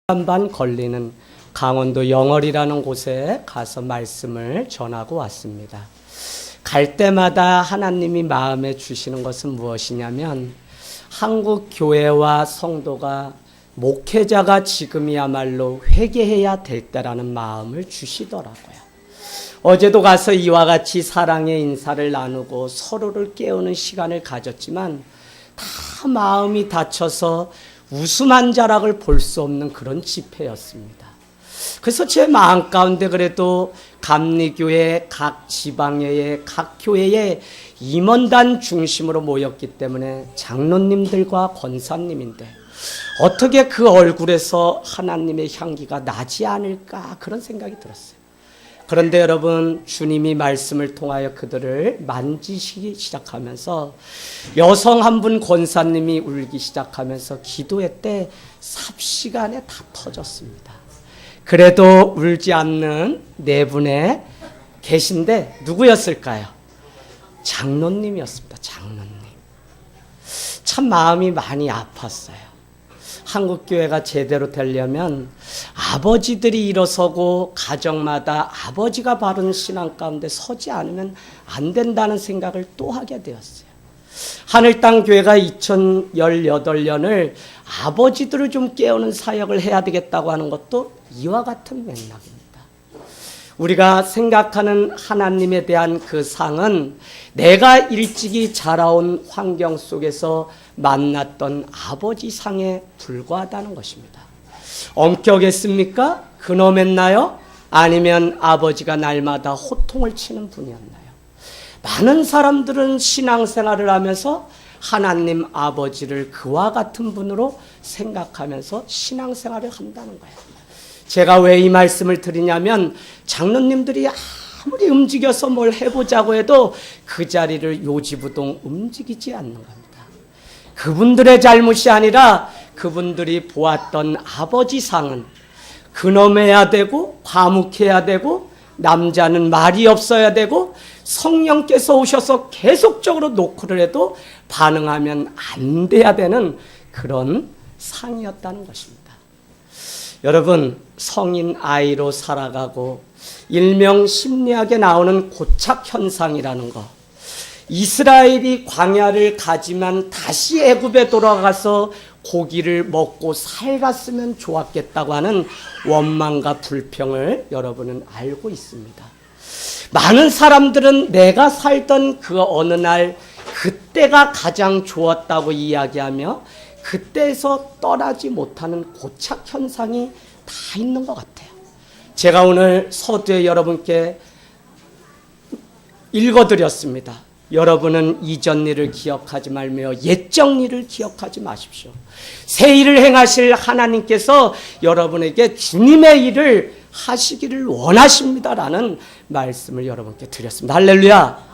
반 걸리는 강원도 영월이라는 곳에 가서 말씀을 전하고 왔습니다. 갈 때마다 하나님이 마음에 주시는 것은 무엇이냐면 한국 교회와 성도가 목회자가 지금이야말로 회개해야 될 때라는 마음을 주시더라고요. 어제도 가서 이와 같이 사랑의 인사를 나누고 서로를 깨우는 시간을 가졌지만 다 마음이 다쳐서 웃음 한 자락을 볼 수 없는 그런 집회였습니다. 그래서 제 마음 가운데 그래도 감리교회 각 지방의 각 교회의 임원단 중심으로 모였기 때문에 장로님들과 권사님인데 어떻게 그 얼굴에서 하나님의 향기가 나지 않을까 그런 생각이 들었어요. 그런데 여러분, 주님이 말씀을 통하여 그들을 만지시기 시작하면서 여성 한 분 권사님이 울기 시작하면서 기도회 때 삽시간에 다 터졌습니다. 그래도 울지 않는 네 분에 계신데 누구였을까요? 장로님이었습니다. 장로님. 참 마음이 많이 아팠어요. 한국교회가 제대로 되려면 아버지들이 일어서고 가정마다 아버지가 바른 신앙 가운데 서지 않으면 안 된다는 생각을 또 하게 되었어요. 하늘땅교회가 2018년을 아버지들을 좀 깨우는 사역을 해야 되겠다고 하는 것도 이와 같은 맥락입니다. 우리가 생각하는 하나님에 대한 그 상은 내가 일찍이 자라온 환경 속에서 만났던 아버지 상에 불과하다는 것입니다. 엄격했습니까? 근엄했나요? 아니면 아버지가 날마다 호통을 치는 분이었나요? 많은 사람들은 신앙생활을 하면서 하나님 아버지를 그와 같은 분으로 생각하면서 신앙생활을 한다는 거예요. 제가 왜 이 말씀을 드리냐면 장로님들이 아무리 움직여서 뭘 해보자고 해도 그 자리를 요지부동 움직이지 않는 겁니다. 그분들의 잘못이 아니라 그분들이 보았던 아버지 상은 근엄해야 되고 과묵해야 되고 남자는 말이 없어야 되고 성령께서 오셔서 계속적으로 노크를 해도 반응하면 안 돼야 되는 그런 상이었다는 것입니다. 여러분, 성인 아이로 살아가고 일명 심리학에 나오는 고착 현상이라는 거, 이스라엘이 광야를 가지만 다시 애굽에 돌아가서 고기를 먹고 살갔으면 좋았겠다고 하는 원망과 불평을 여러분은 알고 있습니다. 많은 사람들은 내가 살던 그 어느 날 그때가 가장 좋았다고 이야기하며 그때에서 떠나지 못하는 고착 현상이 다 있는 것 같아요. 제가 오늘 서두에 여러분께 읽어드렸습니다. 여러분은 이전 일을 기억하지 말며 옛적 일을 기억하지 마십시오. 새 일을 행하실 하나님께서 여러분에게 주님의 일을 하시기를 원하십니다라는 말씀을 여러분께 드렸습니다. 할렐루야.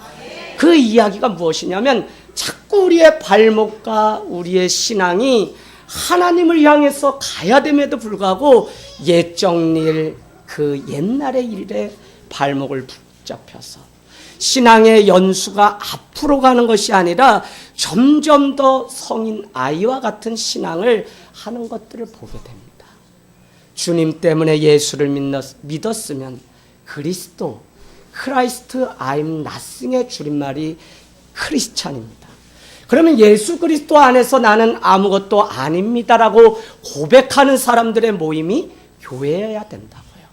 그 이야기가 무엇이냐면 자꾸 우리의 발목과 우리의 신앙이 하나님을 향해서 가야 됨에도 불구하고 옛적 일, 그 옛날의 일에 발목을 붙잡혀서 신앙의 연수가 앞으로 가는 것이 아니라 점점 더 성인 아이와 같은 신앙을 하는 것들을 보게 됩니다. 주님 때문에 예수를 믿었으면 그리스도, 크라이스트 I'm nothing의 줄임말이 크리스찬입니다. 그러면 예수 그리스도 안에서 나는 아무것도 아닙니다라고 고백하는 사람들의 모임이 교회여야 된다고요.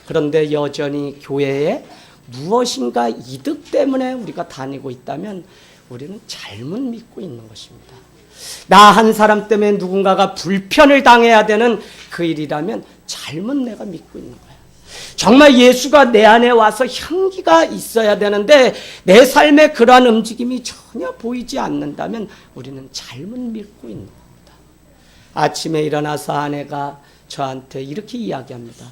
그런데 여전히 교회에 무엇인가 이득 때문에 우리가 다니고 있다면 우리는 잘못 믿고 있는 것입니다. 나 한 사람 때문에 누군가가 불편을 당해야 되는 그 일이라면 잘못 내가 믿고 있는 거예요. 정말 예수가 내 안에 와서 향기가 있어야 되는데 내 삶에 그러한 움직임이 전혀 보이지 않는다면 우리는 잘못 믿고 있는 겁니다. 아침에 일어나서 아내가 저한테 이렇게 이야기합니다.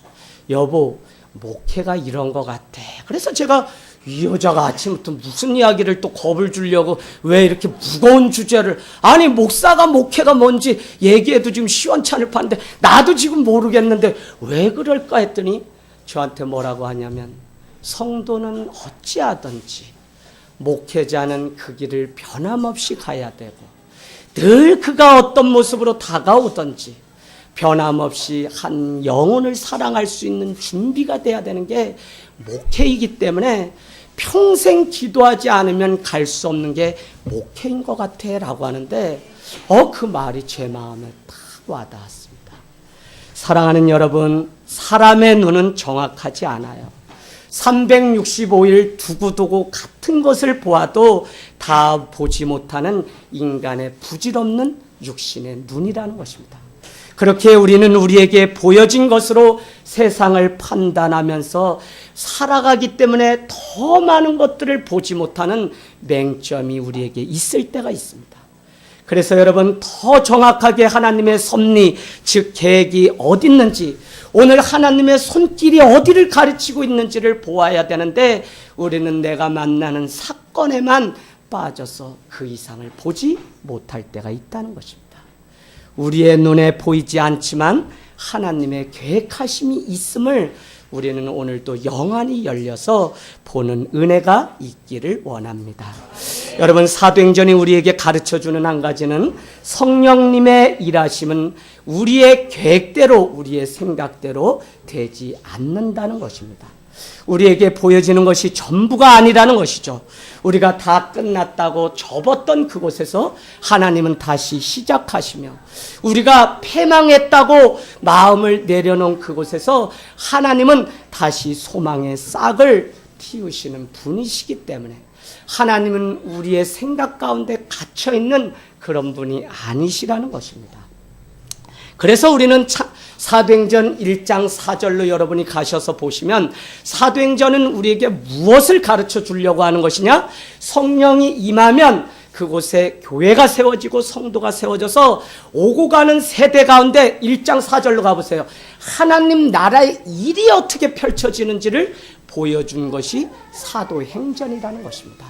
여보, 목회가 이런 것 같아. 그래서 제가 이 여자가 아침부터 무슨 이야기를 또 겁을 주려고 왜 이렇게 무거운 주제를, 아니 목사가 목회가 뭔지 얘기해도 지금 시원찮을 판데 나도 지금 모르겠는데 왜 그럴까 했더니 저한테 뭐라고 하냐면 성도는 어찌하든지 목회자는 그 길을 변함없이 가야 되고 늘 그가 어떤 모습으로 다가오든지 변함없이 한 영혼을 사랑할 수 있는 준비가 돼야 되는 게 목회이기 때문에 평생 기도하지 않으면 갈 수 없는 게 목회인 것 같아 라고 하는데 그 말이 제 마음에 딱 와닿았습니다. 사랑하는 여러분, 사람의 눈은 정확하지 않아요. 365일 두고두고 같은 것을 보아도 다 보지 못하는 인간의 부질없는 육신의 눈이라는 것입니다. 그렇게 우리는 우리에게 보여진 것으로 세상을 판단하면서 살아가기 때문에 더 많은 것들을 보지 못하는 맹점이 우리에게 있을 때가 있습니다. 그래서 여러분, 더 정확하게 하나님의 섭리, 즉 계획이 어디 있는지, 오늘 하나님의 손길이 어디를 가르치고 있는지를 보아야 되는데 우리는 내가 만나는 사건에만 빠져서 그 이상을 보지 못할 때가 있다는 것입니다. 우리의 눈에 보이지 않지만 하나님의 계획하심이 있음을 우리는 오늘도 영안이 열려서 보는 은혜가 있기를 원합니다. 여러분, 사도행전이 우리에게 가르쳐주는 한 가지는 성령님의 일하심은 우리의 계획대로, 우리의 생각대로 되지 않는다는 것입니다. 우리에게 보여지는 것이 전부가 아니라는 것이죠. 우리가 다 끝났다고 접었던 그곳에서 하나님은 다시 시작하시며, 우리가 패망했다고 마음을 내려놓은 그곳에서 하나님은 다시 소망의 싹을 틔우시는 분이시기 때문에 하나님은 우리의 생각 가운데 갇혀있는 그런 분이 아니시라는 것입니다. 그래서 우리는 사도행전 1장 4절로 여러분이 가셔서 보시면 사도행전은 우리에게 무엇을 가르쳐 주려고 하는 것이냐? 성령이 임하면 그곳에 교회가 세워지고 성도가 세워져서 오고 가는 세대 가운데 1장 4절로 가보세요. 하나님 나라의 일이 어떻게 펼쳐지는지를 보여준 것이 사도행전이라는 것입니다.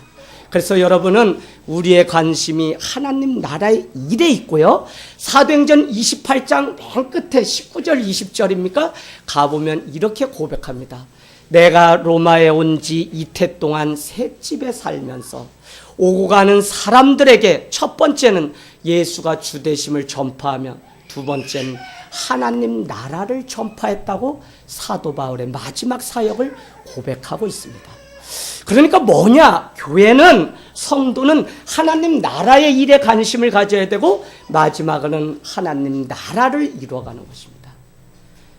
그래서 여러분은 우리의 관심이 하나님 나라의 일에 있고요. 사도행전 28장 맨 끝에 19절 20절입니까? 가보면 이렇게 고백합니다. 내가 로마에 온 지 이태 동안 셋집에 살면서 오고 가는 사람들에게 첫 번째는 예수가 주되심을 전파하며 두 번째는 하나님 나라를 전파했다고 사도 바울의 마지막 사역을 고백하고 있습니다. 그러니까 뭐냐? 교회는, 성도는 하나님 나라의 일에 관심을 가져야 되고 마지막은 하나님 나라를 이루어가는 것입니다.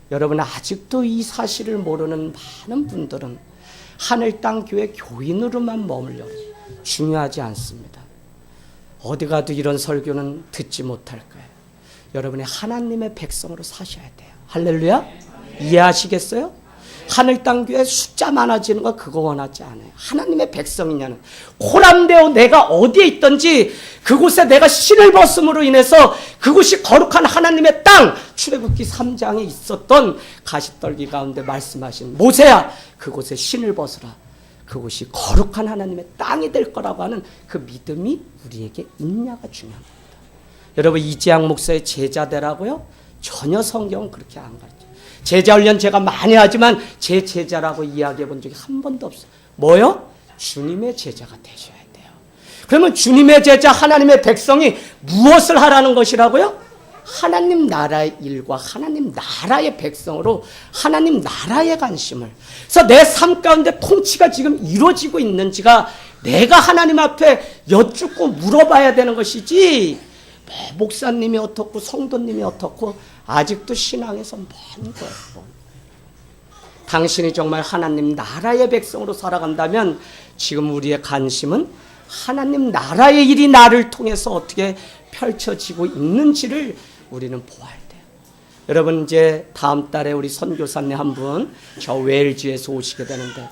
여러분, 아직도 이 사실을 모르는 많은 분들은 하늘 땅 교회 교인으로만 머물러 중요하지 않습니다. 어디 가도 이런 설교는 듣지 못할 거예요. 여러분이 하나님의 백성으로 사셔야 돼요. 할렐루야? 이해하시겠어요? 하늘 땅 교회 숫자 많아지는 거 그거 원하지 않아요. 하나님의 백성이냐는, 코람데오 내가 어디에 있든지 그곳에 내가 신을 벗음으로 인해서 그곳이 거룩한 하나님의 땅, 출애굽기 3장에 있었던 가시떨기 가운데 말씀하신 모세야 그곳에 신을 벗으라. 그곳이 거룩한 하나님의 땅이 될 거라고 하는 그 믿음이 우리에게 있냐가 중요합니다. 여러분, 이재학 목사의 제자 되라고요? 전혀 성경은 그렇게 안 가르쳐요. 제자 훈련 제가 많이 하지만 제 제자라고 이야기해 본 적이 한 번도 없어요. 뭐요? 주님의 제자가 되셔야 돼요. 그러면 주님의 제자, 하나님의 백성이 무엇을 하라는 것이라고요? 하나님 나라의 일과 하나님 나라의 백성으로 하나님 나라의 관심을, 그래서 내 삶 가운데 통치가 지금 이루어지고 있는지가 내가 하나님 앞에 여쭙고 물어봐야 되는 것이지, 목사님이 어떻고 성도님이 어떻고 아직도 신앙에서 먼 거예요. 당신이 정말 하나님 나라의 백성으로 살아간다면 지금 우리의 관심은 하나님 나라의 일이 나를 통해서 어떻게 펼쳐지고 있는지를 우리는 보아야 돼요. 여러분, 이제 다음 달에 우리 선교사님 한 분 저 웨일즈에서 오시게 되는데,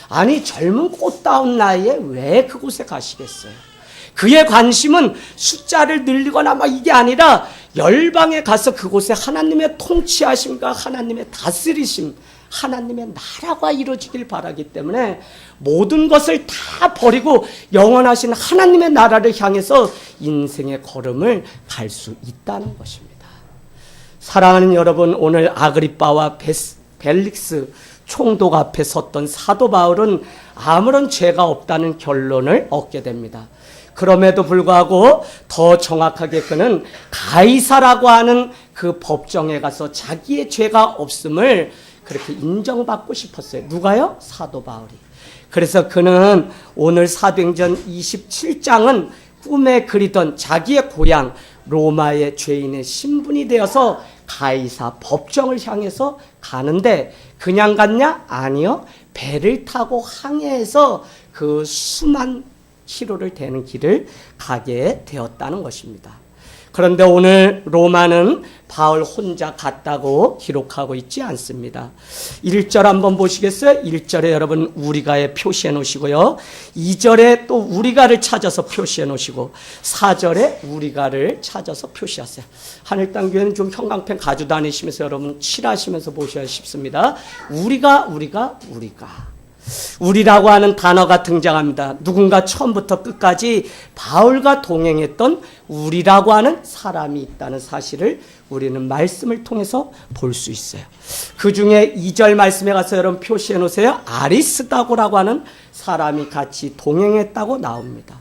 아니 젊은 꽃다운 나이에 왜 그곳에 가시겠어요? 그의 관심은 숫자를 늘리거나 막 이게 아니라 열방에 가서 그곳에 하나님의 통치하심과 하나님의 다스리심, 하나님의 나라가 이루어지길 바라기 때문에 모든 것을 다 버리고 영원하신 하나님의 나라를 향해서 인생의 걸음을 갈 수 있다는 것입니다. 사랑하는 여러분, 오늘 아그리빠와 벨릭스 총독 앞에 섰던 사도 바울은 아무런 죄가 없다는 결론을 얻게 됩니다. 그럼에도 불구하고 더 정확하게 그는 가이사라고 하는 그 그 법정에 가서 자기의 죄가 없음을 그렇게 인정받고 싶었어요. 누가요? 사도 바울이. 그래서 그는 오늘 사도행전 27장은 꿈에 그리던 자기의 고향 로마의 죄인의 신분이 되어서 가이사 법정을 향해서 가는데 그냥 갔냐? 아니요. 배를 타고 항해해서 그 수만 킬로를 되는 길을 가게 되었다는 것입니다. 그런데 오늘 로마는 바울 혼자 갔다고 기록하고 있지 않습니다. 1절 한번 보시겠어요? 1절에 여러분 우리가에 표시해 놓으시고요. 2절에 또 우리가를 찾아서 표시해 놓으시고 4절에 우리가를 찾아서 표시하세요. 하늘땅교회는 좀 형광펜 가지고 다니시면서 여러분 칠하시면서 보셔야 쉽습니다. 우리라고 하는 단어가 등장합니다. 누군가 처음부터 끝까지 바울과 동행했던 우리라고 하는 사람이 있다는 사실을 우리는 말씀을 통해서 볼 수 있어요. 그 중에 2절 말씀에 가서 여러분 표시해 놓으세요. 아리스다고라고 하는 사람이 같이 동행했다고 나옵니다.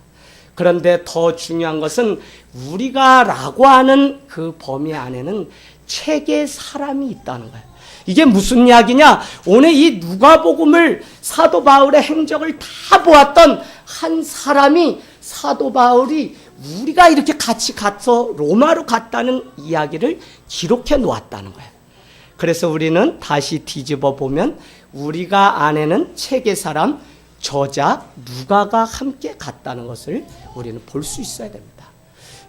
그런데 더 중요한 것은 우리가라고 하는 그 범위 안에는 책의 사람이 있다는 거예요. 이게 무슨 이야기냐? 오늘 이 누가복음을 사도 바울의 행적을 다 보았던 한 사람이 사도 바울이 우리가 이렇게 같이 가서 로마로 갔다는 이야기를 기록해 놓았다는 거예요. 그래서 우리는 다시 뒤집어 보면 우리가 안에는 책의 사람, 저자 누가가 함께 갔다는 것을 우리는 볼 수 있어야 됩니다.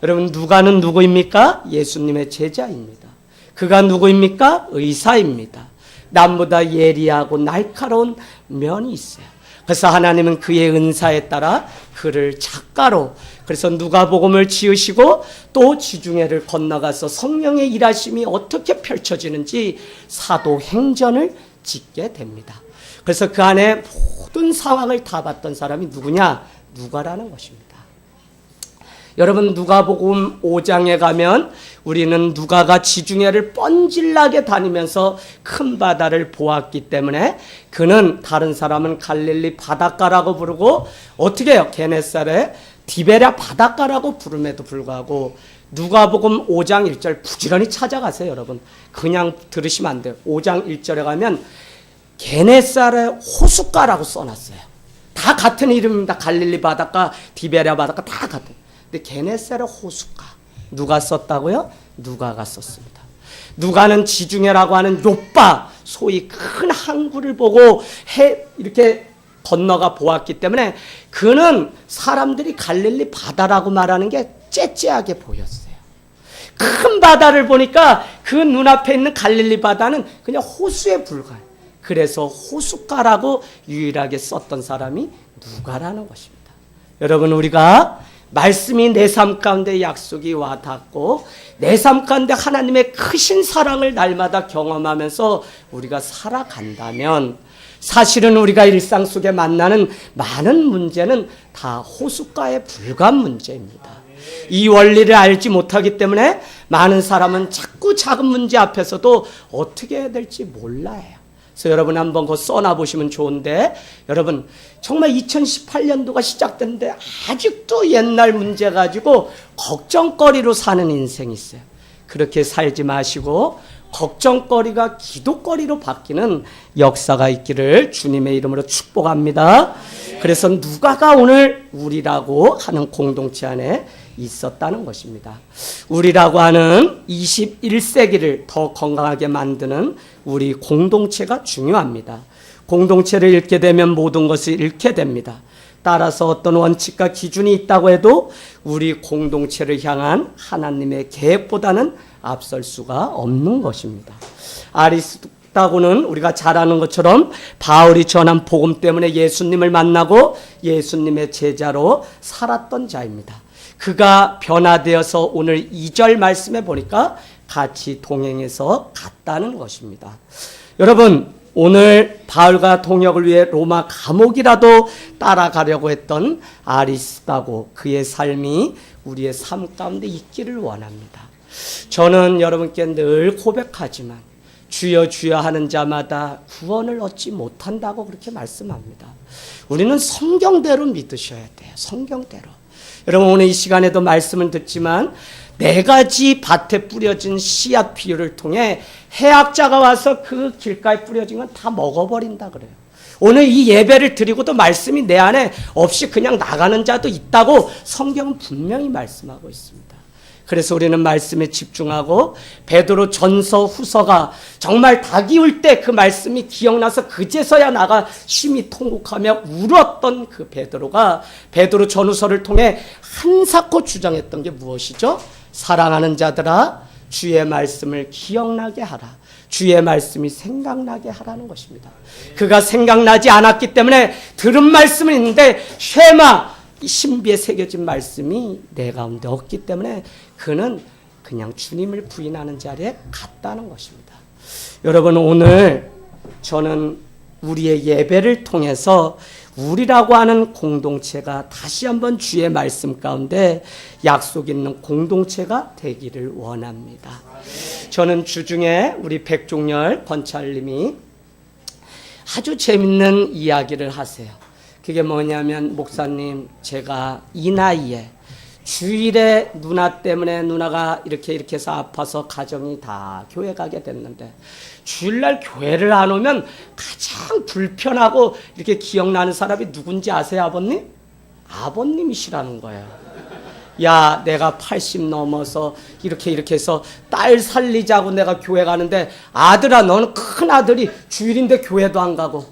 여러분 누가는 누구입니까? 예수님의 제자입니다. 그가 누구입니까? 의사입니다. 남보다 예리하고 날카로운 면이 있어요. 그래서 하나님은 그의 은사에 따라 그를 작가로, 그래서 누가복음을 지으시고 또 지중해를 건너가서 성령의 일하심이 어떻게 펼쳐지는지 사도행전을 짓게 됩니다. 그래서 그 안에 모든 상황을 다 봤던 사람이 누구냐? 누가라는 것입니다. 여러분 누가복음 5장에 가면 우리는 누가가 지중해를 뻔질나게 다니면서 큰 바다를 보았기 때문에 그는 다른 사람은 갈릴리 바닷가라고 부르고 어떻게 해요? 게네사렛 디베랴 바닷가라고 부름에도 불구하고 누가복음 5장 1절 부지런히 찾아가세요. 여러분 그냥 들으시면 안 돼요. 5장 1절에 가면 게네사렛 호숫가라고 써놨어요. 다 같은 이름입니다. 갈릴리 바닷가, 디베랴 바닷가 다 같은. 근데 게네사렛 호숫가 누가 썼다고요? 누가가 썼습니다. 누가는 지중해라고 하는 요빠 소위 큰 항구를 보고 이렇게 건너가 보았기 때문에 그는 사람들이 갈릴리 바다라고 말하는 게 째째하게 보였어요. 큰 바다를 보니까 그 눈앞에 있는 갈릴리 바다는 그냥 호수에 불과해요. 그래서 호숫가라고 유일하게 썼던 사람이 누가라는 것입니다. 여러분 우리가 말씀이 내 삶 가운데 약속이 와 닿고 내 삶 가운데 하나님의 크신 사랑을 날마다 경험하면서 우리가 살아간다면 사실은 우리가 일상 속에 만나는 많은 문제는 다 호숫가에 불과한 문제입니다. 이 원리를 알지 못하기 때문에 많은 사람은 자꾸 작은 문제 앞에서도 어떻게 해야 될지 몰라요. 그래서 여러분 한번 그거 써놔보시면 좋은데 여러분 정말 2018년도가 시작됐는데 아직도 옛날 문제 가지고 걱정거리로 사는 인생이 있어요. 그렇게 살지 마시고 걱정거리가 기도거리로 바뀌는 역사가 있기를 주님의 이름으로 축복합니다. 그래서 누가가 오늘 우리라고 하는 공동체 안에 있었다는 것입니다. 우리라고 하는 21세기를 더 건강하게 만드는 우리 공동체가 중요합니다. 공동체를 잃게 되면 모든 것을 잃게 됩니다. 따라서 어떤 원칙과 기준이 있다고 해도 우리 공동체를 향한 하나님의 계획보다는 앞설 수가 없는 것입니다. 아리스다고는 우리가 잘 아는 것처럼 바울이 전한 복음 때문에 예수님을 만나고 예수님의 제자로 살았던 자입니다. 그가 변화되어서 오늘 2절 말씀에 보니까 같이 동행해서 갔다는 것입니다. 여러분 오늘 바울과 동역을 위해 로마 감옥이라도 따라가려고 했던 아리스다고 그의 삶이 우리의 삶 가운데 있기를 원합니다. 저는 여러분께 늘 고백하지만 주여 주여 하는 자마다 구원을 얻지 못한다고 그렇게 말씀합니다. 우리는 성경대로 믿으셔야 돼요. 성경대로. 여러분 오늘 이 시간에도 말씀을 듣지만 4가지 밭에 뿌려진 씨앗 비유를 통해 해학자가 와서 그 길가에 뿌려진 건 다 먹어버린다 그래요. 오늘 이 예배를 드리고도 말씀이 내 안에 없이 그냥 나가는 자도 있다고 성경은 분명히 말씀하고 있습니다. 그래서 우리는 말씀에 집중하고 베드로 전서 후서가 정말 닭이 울 때 그 말씀이 기억나서 그제서야 나가 심히 통곡하며 울었던 그 베드로가 베드로 전후서를 통해 한사코 주장했던 게 무엇이죠? 사랑하는 자들아 주의 말씀을 기억나게 하라. 주의 말씀이 생각나게 하라는 것입니다. 그가 생각나지 않았기 때문에 들은 말씀은 있는데 쉐마 신비에 새겨진 말씀이 내 가운데 없기 때문에 그는 그냥 주님을 부인하는 자리에 갔다는 것입니다. 여러분, 오늘 저는 우리의 예배를 통해서 우리라고 하는 공동체가 다시 한번 주의 말씀 가운데 약속 있는 공동체가 되기를 원합니다. 저는 주중에 우리 백종열 권찰님이 아주 재밌는 이야기를 하세요. 그게 뭐냐면, 목사님, 제가 이 나이에 주일에 누나 때문에 누나가 이렇게 해서 아파서 가정이 다 교회 가게 됐는데 주일날 교회를 안 오면 가장 불편하고 이렇게 기억나는 사람이 누군지 아세요, 아버님? 아버님이시라는 거예요. 야, 내가 80 넘어서 이렇게 해서 딸 살리자고 내가 교회 가는데 아들아, 너는 큰 아들이 주일인데 교회도 안 가고.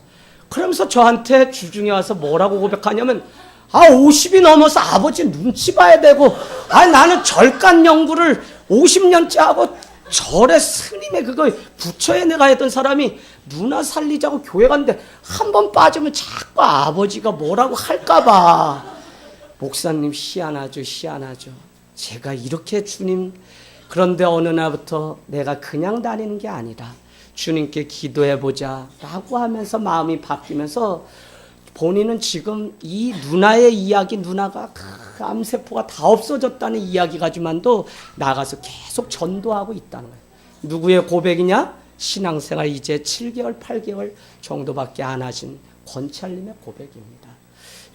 그러면서 저한테 주중에 와서 뭐라고 고백하냐면, 50이 넘어서 아버지 눈치 봐야 되고, 나는 절간 연구를 50년째 하고 절에 스님의 그거 부처에 내가 했던 사람이 누나 살리자고 교회 갔는데 한 번 빠지면 자꾸 아버지가 뭐라고 할까봐. 목사님, 희한하죠. 제가 이렇게 주님, 그런데 어느 날부터 내가 그냥 다니는 게 아니라 주님께 기도해보자 라고 하면서 마음이 바뀌면서 본인은 지금 이 누나의 이야기, 누나가 암세포가 다 없어졌다는 이야기 가지만도 나가서 계속 전도하고 있다는 거예요. 누구의 고백이냐? 신앙생활 이제 7개월, 8개월 정도밖에 안 하신 권찰님의 고백입니다.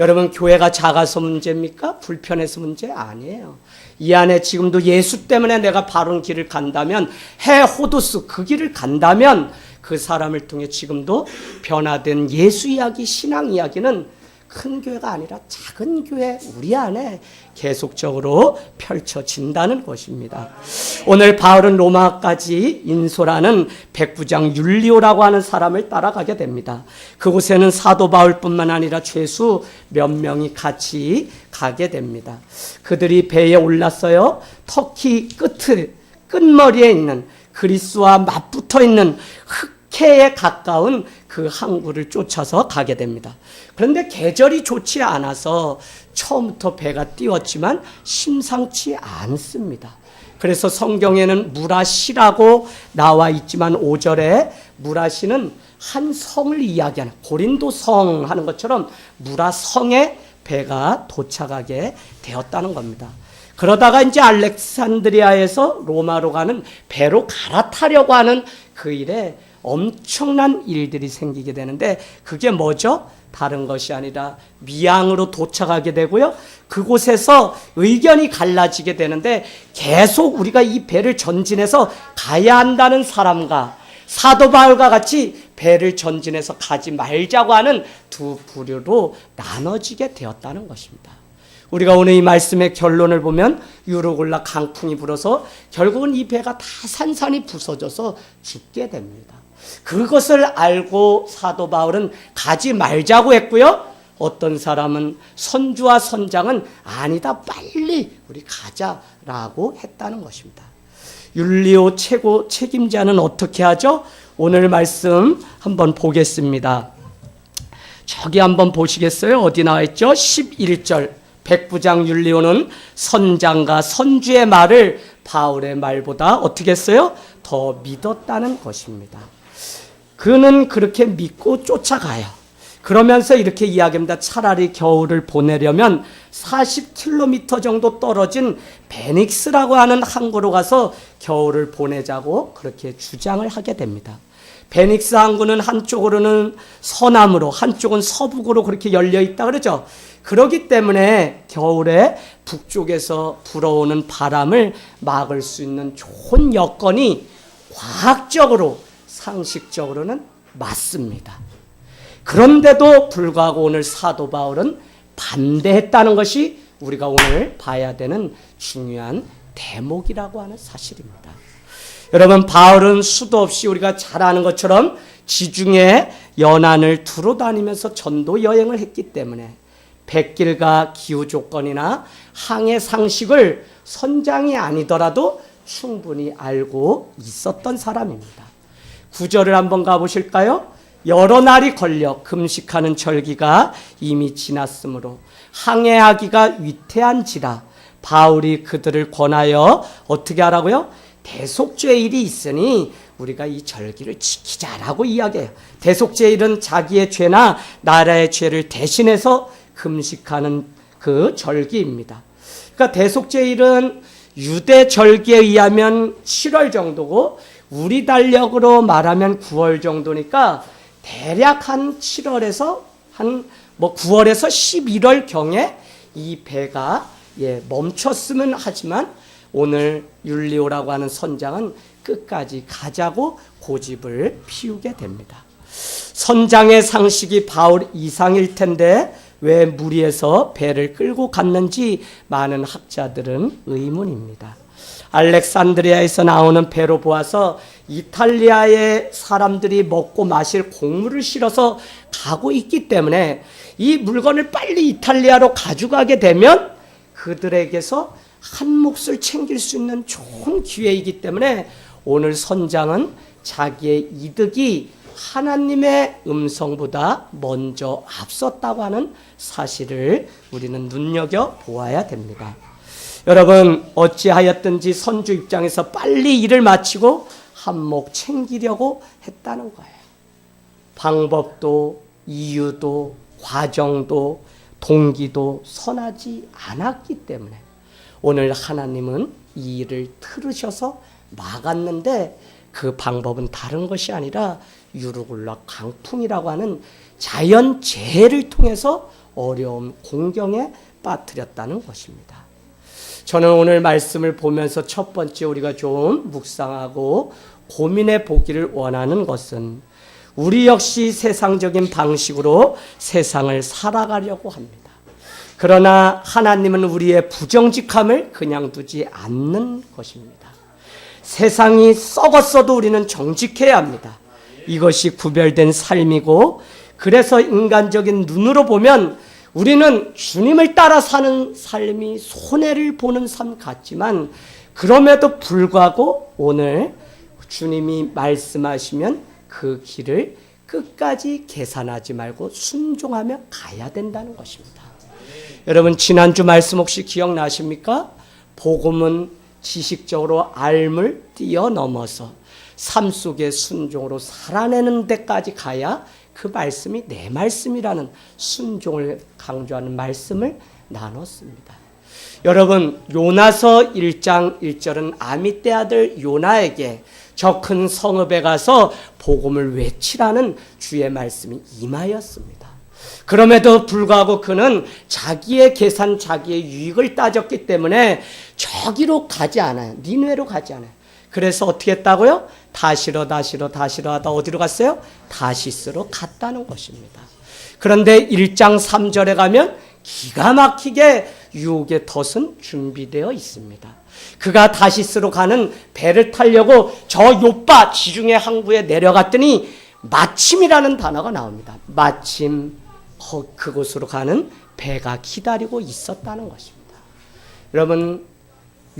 여러분, 교회가 작아서 문제입니까? 불편해서 문제 아니에요. 이 안에 지금도 예수 때문에 내가 바른 길을 간다면, 해호도스 그 길을 간다면 그 사람을 통해 지금도 변화된 예수 이야기, 신앙 이야기는 큰 교회가 아니라 작은 교회 우리 안에 계속적으로 펼쳐진다는 것입니다. 오늘 바울은 로마까지 인솔하는 백부장 율리오라고 하는 사람을 따라가게 됩니다. 그곳에는 사도 바울뿐만 아니라 죄수 몇 명이 같이 가게 됩니다. 그들이 배에 올랐어요. 터키 끝머리에 있는 그리스와 맞붙어 있는 흑해에 가까운 그 항구를 쫓아서 가게 됩니다. 그런데 계절이 좋지 않아서 처음부터 배가 띄웠지만 심상치 않습니다. 그래서 성경에는 무라시라고 나와 있지만 5절에 무라시는 한 성을 이야기하는, 고린도 성 하는 것처럼 무라성에 배가 도착하게 되었다는 겁니다. 그러다가 이제 알렉산드리아에서 로마로 가는 배로 갈아타려고 하는 그 일에 엄청난 일들이 생기게 되는데, 그게 뭐죠? 다른 것이 아니라 미양으로 도착하게 되고요. 그곳에서 의견이 갈라지게 되는데, 계속 우리가 이 배를 전진해서 가야 한다는 사람과 사도 바울과 같이 배를 전진해서 가지 말자고 하는 두 부류로 나눠지게 되었다는 것입니다. 우리가 오늘 이 말씀의 결론을 보면 유로골라 강풍이 불어서 결국은 이 배가 다 산산이 부서져서 죽게 됩니다. 그것을 알고 사도 바울은 가지 말자고 했고요. 어떤 사람은 선주와 선장은 아니다, 빨리 우리 가자라고 했다는 것입니다. 율리오 최고 책임자는 어떻게 하죠? 오늘 말씀 한번 보겠습니다. 저기 한번 보시겠어요? 어디 나와 있죠? 11절. 백부장 율리오는 선장과 선주의 말을 바울의 말보다 어떻게 했어요? 더 믿었다는 것입니다. 그는 그렇게 믿고 쫓아가요. 그러면서 이렇게 이야기합니다. 차라리 겨울을 보내려면 40km 정도 떨어진 베닉스라고 하는 항구로 가서 겨울을 보내자고 그렇게 주장을 하게 됩니다. 베닉스 항구는 한쪽으로는 서남으로 한쪽은 서북으로 그렇게 열려 있다 그러죠. 그렇기 때문에 겨울에 북쪽에서 불어오는 바람을 막을 수 있는 좋은 여건이 과학적으로 상식적으로는 맞습니다. 그런데도 불구하고 오늘 사도 바울은 반대했다는 것이 우리가 오늘 봐야 되는 중요한 대목이라고 하는 사실입니다. 여러분, 바울은 수도 없이 우리가 잘 아는 것처럼 지중해 연안을 두루 다니면서 전도 여행을 했기 때문에 백길과 기후 조건이나 항해 상식을 선장이 아니더라도 충분히 알고 있었던 사람입니다. 9절을 한번 가보실까요? 여러 날이 걸려 금식하는 절기가 이미 지났으므로 항해하기가 위태한지라 바울이 그들을 권하여 어떻게 하라고요? 대속죄일이 있으니 우리가 이 절기를 지키자라고 이야기해요. 대속죄일은 자기의 죄나 나라의 죄를 대신해서 금식하는 그 절기입니다. 그러니까 대속죄일은 유대 절기에 의하면 7월 정도고 우리 달력으로 말하면 9월 정도니까 대략 한 7월에서 한 9월에서 11월 경에 이 배가 멈췄으면 하지만 오늘 율리오라고 하는 선장은 끝까지 가자고 고집을 피우게 됩니다. 선장의 상식이 바울 이상일 텐데 왜 무리해서 배를 끌고 갔는지 많은 학자들은 의문입니다. 알렉산드리아에서 나오는 배로 보아서 이탈리아의 사람들이 먹고 마실 곡물을 실어서 가고 있기 때문에 이 물건을 빨리 이탈리아로 가져가게 되면 그들에게서 한 몫을 챙길 수 있는 좋은 기회이기 때문에 오늘 선장은 자기의 이득이 하나님의 음성보다 먼저 앞섰다고 하는 사실을 우리는 눈여겨보아야 됩니다. 여러분, 어찌하였든지 선주 입장에서 빨리 일을 마치고 한몫 챙기려고 했다는 거예요. 방법도 이유도 과정도 동기도 선하지 않았기 때문에 오늘 하나님은 이 일을 틀으셔서 막았는데 그 방법은 다른 것이 아니라 유르굴라 강풍이라고 하는 자연재해를 통해서 어려움 공경에 빠뜨렸다는 것입니다. 저는 오늘 말씀을 보면서 첫 번째 우리가 좀 묵상하고 고민해 보기를 원하는 것은 우리 역시 세상적인 방식으로 세상을 살아가려고 합니다. 그러나 하나님은 우리의 부정직함을 그냥 두지 않는 것입니다. 세상이 썩었어도 우리는 정직해야 합니다. 이것이 구별된 삶이고, 그래서 인간적인 눈으로 보면 우리는 주님을 따라 사는 삶이 손해를 보는 삶 같지만, 그럼에도 불구하고 오늘 주님이 말씀하시면 그 길을 끝까지 계산하지 말고 순종하며 가야 된다는 것입니다. 여러분, 지난주 말씀 혹시 기억나십니까? 복음은 지식적으로 알을 뛰어넘어서 삶 속의 순종으로 살아내는 데까지 가야 그 말씀이 내 말씀이라는 순종을 강조하는 말씀을 나눴습니다. 여러분, 요나서 1장 1절은 아미떼 아들 요나에게 저 큰 성읍에 가서 복음을 외치라는 주의 말씀이 임하였습니다. 그럼에도 불구하고 그는 자기의 계산, 자기의 유익을 따졌기 때문에 저기로 가지 않아요. 니느웨로 가지 않아요. 그래서 어떻게 했다고요? 다시러 하다 어디로 갔어요? 다시스로 갔다는 것입니다. 그런데 1장 3절에 가면 기가 막히게 유혹의 덫은 준비되어 있습니다. 그가 다시스로 가는 배를 타려고 저 요빠 지중해 항구에 내려갔더니 마침이라는 단어가 나옵니다. 마침 그곳으로 가는 배가 기다리고 있었다는 것입니다. 여러분,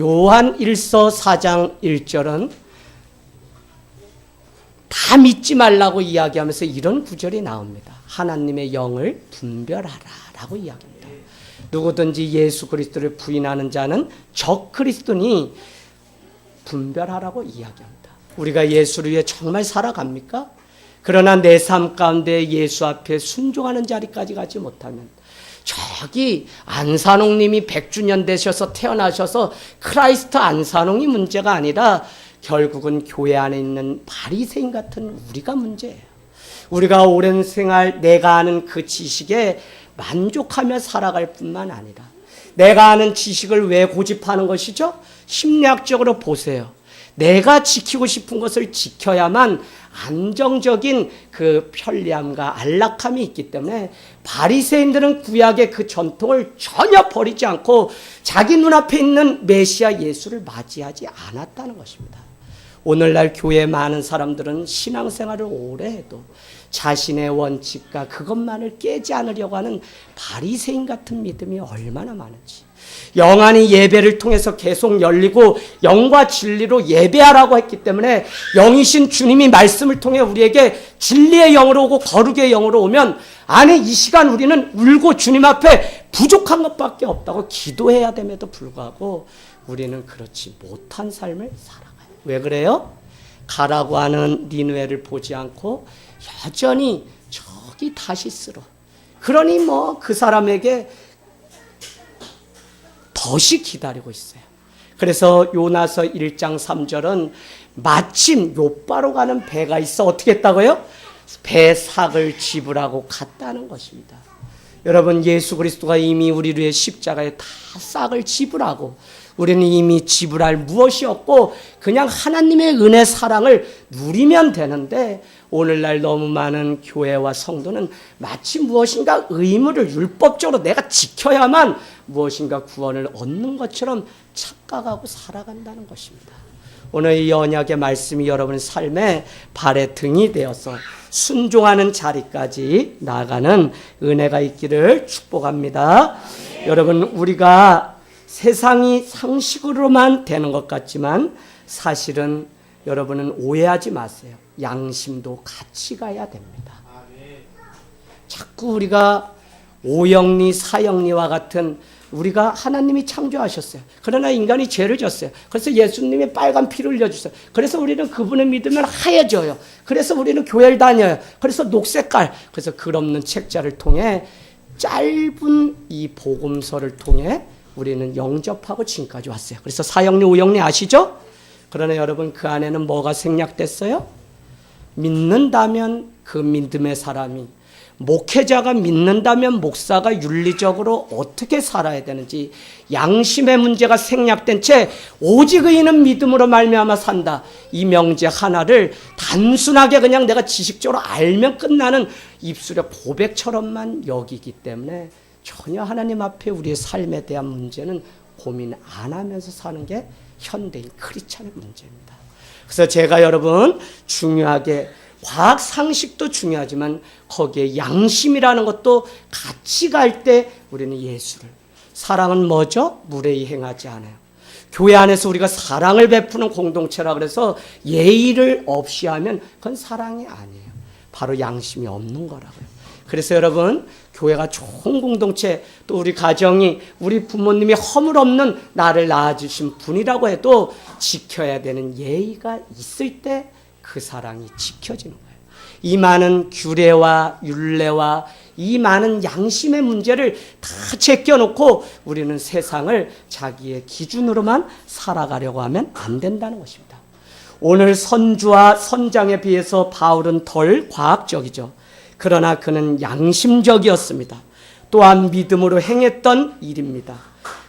요한 1서 4장 1절은 다 믿지 말라고 이야기하면서 이런 구절이 나옵니다. 하나님의 영을 분별하라 라고 이야기합니다. 누구든지 예수 그리스도를 부인하는 자는 적 그리스도니 분별하라고 이야기합니다. 우리가 예수를 위해 정말 살아갑니까? 그러나 내 삶 가운데 예수 앞에 순종하는 자리까지 가지 못하면 저기 안산홍님이 100주년 되셔서 태어나셔서 크라이스트 안산홍이 문제가 아니라 결국은 교회 안에 있는 바리새인 같은 우리가 문제예요. 우리가 오랜 생활 내가 아는 그 지식에 만족하며 살아갈 뿐만 아니라 내가 아는 지식을 왜 고집하는 것이죠? 심리학적으로 보세요. 내가 지키고 싶은 것을 지켜야만 안정적인 그 편리함과 안락함이 있기 때문에 바리새인들은 구약의 그 전통을 전혀 버리지 않고 자기 눈앞에 있는 메시아 예수를 맞이하지 않았다는 것입니다. 오늘날 교회에 많은 사람들은 신앙생활을 오래 해도 자신의 원칙과 그것만을 깨지 않으려고 하는 바리새인 같은 믿음이 얼마나 많은지, 영안이 예배를 통해서 계속 열리고 영과 진리로 예배하라고 했기 때문에 영이신 주님이 말씀을 통해 우리에게 진리의 영으로 오고 거룩의 영으로 오면 아니 이 시간 우리는 울고 주님 앞에 부족한 것밖에 없다고 기도해야 됨에도 불구하고 우리는 그렇지 못한 삶을 살아가요. 왜 그래요? 가라고 하는 니느웨를 보지 않고 여전히 저기 다시스로, 그러니 뭐 그 사람에게 덫이 기다리고 있어요. 그래서 요나서 1장 3절은 마침 요바로 가는 배가 있어 어떻게 했다고요? 배 삭을 지불하고 갔다는 것입니다. 여러분, 예수 그리스도가 이미 우리를 위해 십자가에 다 싹을 지불하고 우리는 이미 지불할 무엇이 없고 그냥 하나님의 은혜 사랑을 누리면 되는데, 오늘날 너무 많은 교회와 성도는 마치 무엇인가 의무를 율법적으로 내가 지켜야만 무엇인가 구원을 얻는 것처럼 착각하고 살아간다는 것입니다. 오늘 이 언약의 말씀이 여러분의 삶에 발의 등이 되어서 순종하는 자리까지 나아가는 은혜가 있기를 축복합니다. 여러분, 우리가 세상이 상식으로만 되는 것 같지만 사실은 여러분은 오해하지 마세요. 양심도 같이 가야 됩니다. 자꾸 우리가 오영리, 사영리와 같은, 우리가 하나님이 창조하셨어요. 그러나 인간이 죄를 졌어요. 그래서 예수님이 빨간 피를 흘려주세요. 그래서 우리는 그분을 믿으면 하얘져요. 그래서 우리는 교회를 다녀요. 그래서 녹색깔, 그래서 글 없는 책자를 통해 짧은 이 복음서를 통해 우리는 영접하고 지금까지 왔어요. 그래서 사영리, 오영리 아시죠? 그러나 여러분, 그 안에는 뭐가 생략됐어요? 믿는다면 그 믿음의 사람이, 목회자가 믿는다면 목사가 윤리적으로 어떻게 살아야 되는지, 양심의 문제가 생략된 채 오직 의인은 믿음으로 말미암아 산다, 이 명제 하나를 단순하게 그냥 내가 지식적으로 알면 끝나는 입술의 고백처럼만 여기기 때문에 전혀 하나님 앞에 우리의 삶에 대한 문제는 고민 안 하면서 사는 게 현대인 크리스찬의 문제입니다. 그래서 제가 여러분 중요하게, 과학 상식도 중요하지만 거기에 양심이라는 것도 같이 갈 때 우리는 예수를, 사랑은 뭐죠? 무례히 행하지 않아요. 교회 안에서 우리가 사랑을 베푸는 공동체라 그래서 예의를 없이 하면 그건 사랑이 아니에요. 바로 양심이 없는 거라고요. 그래서 여러분, 교회가 좋은 공동체, 또 우리 가정이, 우리 부모님이 허물 없는 나를 낳아주신 분이라고 해도 지켜야 되는 예의가 있을 때 그 사랑이 지켜지는 거예요. 이 많은 규례와 율례와 이 많은 양심의 문제를 다 제껴놓고 우리는 세상을 자기의 기준으로만 살아가려고 하면 안 된다는 것입니다. 오늘 선주와 선장에 비해서 바울은 덜 과학적이죠. 그러나 그는 양심적이었습니다. 또한 믿음으로 행했던 일입니다.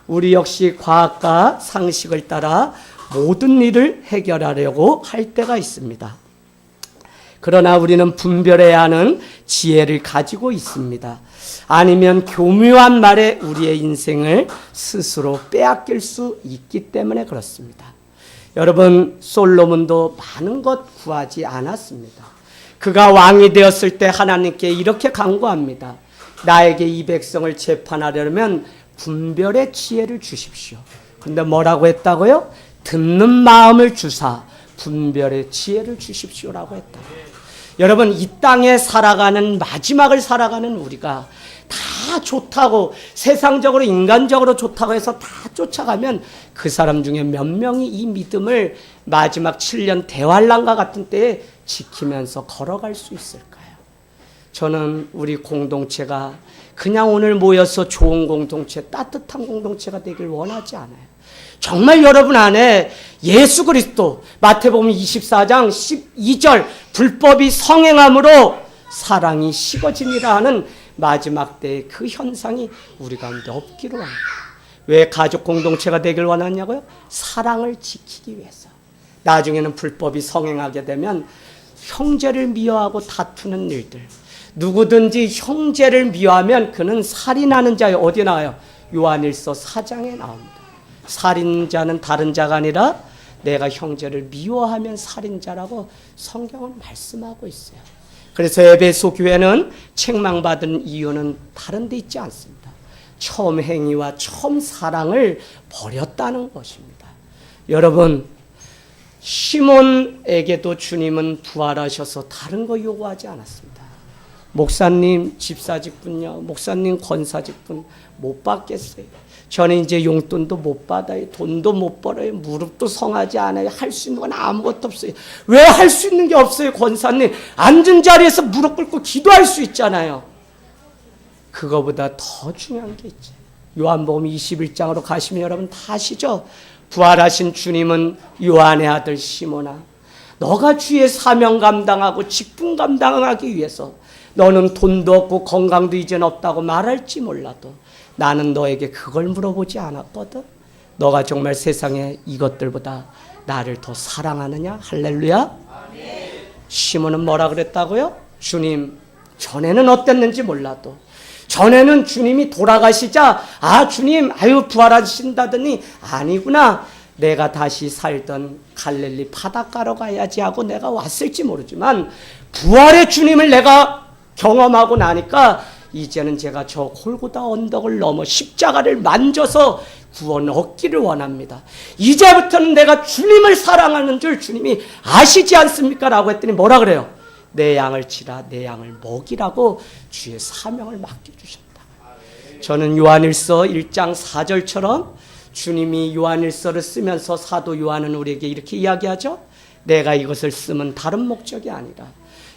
우리 역시 과학과 상식을 따라 모든 일을 해결하려고 할 때가 있습니다. 그러나 우리는 분별해야 하는 지혜를 가지고 있습니다. 아니면 교묘한 말에 우리의 인생을 스스로 빼앗길 수 있기 때문에 그렇습니다. 여러분, 솔로몬도 많은 것 구하지 않았습니다. 그가 왕이 되었을 때 하나님께 이렇게 간구합니다. 나에게 이 백성을 재판하려면 분별의 지혜를 주십시오. 근데 뭐라고 했다고요? 듣는 마음을 주사 분별의 지혜를 주십시오라고 했다. 여러분, 이 땅에 살아가는, 마지막을 살아가는 우리가 다 다 좋다고, 세상적으로 인간적으로 좋다고 해서 다 쫓아가면 그 사람 중에 몇 명이 이 믿음을 마지막 7년 대환란과 같은 때에 지키면서 걸어갈 수 있을까요? 저는 우리 공동체가 그냥 오늘 모여서 좋은 공동체, 따뜻한 공동체가 되길 원하지 않아요. 정말 여러분 안에 예수 그리스도, 마태복음 24장 12절 불법이 성행함으로 사랑이 식어지니라 하는 마지막 때의 그 현상이 우리 가운데 없기를 원합니다. 왜 가족 공동체가 되길 원하냐고요? 사랑을 지키기 위해서. 나중에는 불법이 성행하게 되면 형제를 미워하고 다투는 일들, 누구든지 형제를 미워하면 그는 살인하는 자예요. 어디에 나와요? 요한일서 4장에 나옵니다. 살인자는 다른 자가 아니라 내가 형제를 미워하면 살인자라고 성경은 말씀하고 있어요. 그래서 에베소 교회는 책망받은 이유는 다른 데 있지 않습니다. 처음 행위와 처음 사랑을 버렸다는 것입니다. 여러분, 시몬에게도 주님은 부활하셔서 다른 거 요구하지 않았습니다. 목사님 집사직분요, 목사님 권사직분 못 받겠어요. 저는 이제 용돈도 못 받아요. 돈도 못 벌어요. 무릎도 성하지 않아요. 할 수 있는 건 아무것도 없어요. 왜 할 수 있는 게 없어요, 권사님? 앉은 자리에서 무릎 꿇고 기도할 수 있잖아요. 그거보다 더 중요한 게 있죠. 요한복음 21장으로 가시면 여러분 다 아시죠? 부활하신 주님은 요한의 아들 시몬아, 너가 주의 사명 감당하고 직분 감당하기 위해서 너는 돈도 없고 건강도 이젠 없다고 말할지 몰라도 나는 너에게 그걸 물어보지 않았거든. 너가 정말 세상에 이것들보다 나를 더 사랑하느냐? 할렐루야. 시몬은 뭐라 그랬다고요? 주님, 전에는 어땠는지 몰라도, 전에는 주님이 돌아가시자 주님 부활하신다더니 아니구나, 내가 다시 살던 갈릴리 바닷가로 가야지 하고 내가 왔을지 모르지만 부활의 주님을 내가 경험하고 나니까 이제는 제가 저 골고다 언덕을 넘어 십자가를 만져서 구원 얻기를 원합니다. 이제부터는 내가 주님을 사랑하는 줄 주님이 아시지 않습니까? 라고 했더니 뭐라 그래요? 내 양을 치라, 내 양을 먹이라고 주의 사명을 맡겨주셨다. 저는 요한일서 1장 4절처럼 주님이 요한일서를 쓰면서 사도 요한은 우리에게 이렇게 이야기하죠. 내가 이것을 쓰면 다른 목적이 아니라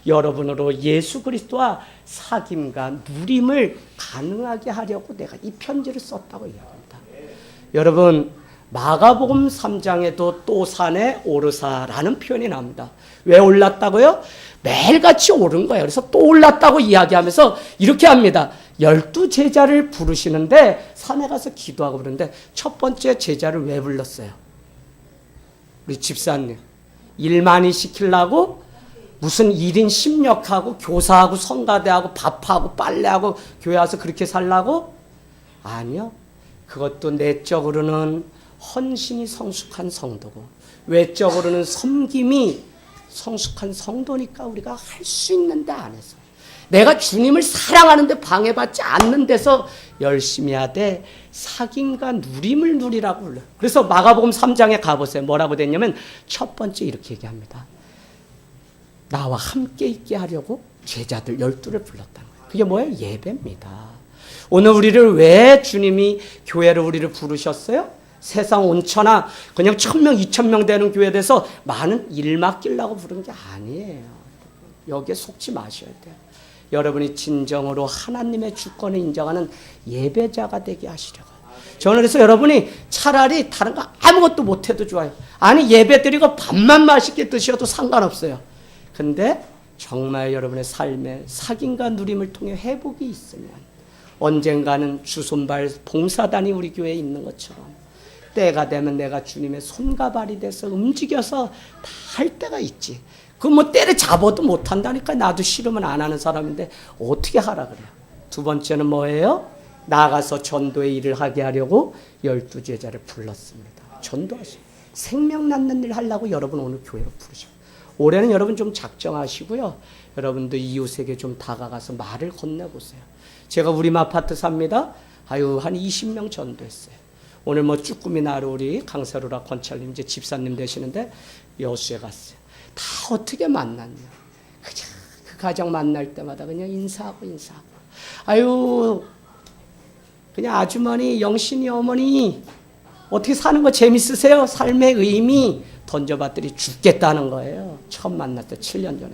여러분으로 예수 그리스도와 사귐과 누림을 가능하게 하려고 내가 이 편지를 썼다고 이야기합니다. 여러분, 마가복음 3장에도 또 산에 오르사라는 표현이 나옵니다. 왜 올랐다고요? 매일같이 오른 거예요. 그래서 또 올랐다고 이야기하면서 이렇게 합니다. 12 제자를 부르시는데 산에 가서 기도하고 그러는데 첫 번째 제자를 왜 불렀어요? 우리 집사님, 일 많이 시키려고 무슨 1인 10역하고 교사하고 성가대하고 밥하고 빨래하고 교회 와서 그렇게 살라고? 아니요. 그것도 내적으로는 헌신이 성숙한 성도고 외적으로는 섬김이 성숙한 성도니까 우리가 할 수 있는데 안에서 내가 주님을 사랑하는데 방해받지 않는 데서 열심히 하되 사귐과 누림을 누리라고 불러요. 그래서 마가복음 3장에 가보세요. 뭐라고 됐냐면 첫 번째 이렇게 얘기합니다. 나와 함께 있게 하려고 제자들 12를 불렀다는 거예요. 그게 뭐예요? 예배입니다. 오늘 우리를 왜 주님이 교회를 우리를 부르셨어요? 세상 온천하 그냥 1000명 2000명 되는 교회에 대해서 많은 일 맡기려고 부른 게 아니에요. 여기에 속지 마셔야 돼요. 여러분이 진정으로 하나님의 주권을 인정하는 예배자가 되게 하시려고. 저는 그래서 여러분이 차라리 다른 거 아무것도 못해도 좋아요. 아니 예배 드리고 밥만 맛있게 드셔도 상관없어요. 근데 정말 여러분의 삶에 사귐과 누림을 통해 회복이 있으면 언젠가는 주손발 봉사단이 우리 교회에 있는 것처럼 때가 되면 내가 주님의 손과 발이 돼서 움직여서 다 할 때가 있지. 그 뭐 때를 잡아도 못한다니까. 나도 싫으면 안 하는 사람인데 어떻게 하라 그래요. 두 번째는 뭐예요? 나가서 전도의 일을 하게 하려고 12 제자를 불렀습니다. 전도하시 생명 낳는 일 하려고 여러분 오늘 교회로 부르셔. 올해는 여러분 좀 작정하시고요. 여러분도 이웃에게 좀 다가가서 말을 건네보세요. 제가 우리 아파트 삽니다. 한 20명 전도했어요. 오늘 뭐 쭈꾸미 나루 우리 강사루라 권찰님 이제 집사님 되시는데 여수에 갔어요. 다 어떻게 만났냐. 그냥 그 가정 만날 때마다 그냥 인사하고. 그냥 아주머니, 영신이 어머니 어떻게 사는 거 재밌으세요? 삶의 의미 던져봤더니 죽겠다는 거예요. 처음 만날 때 7년 전에.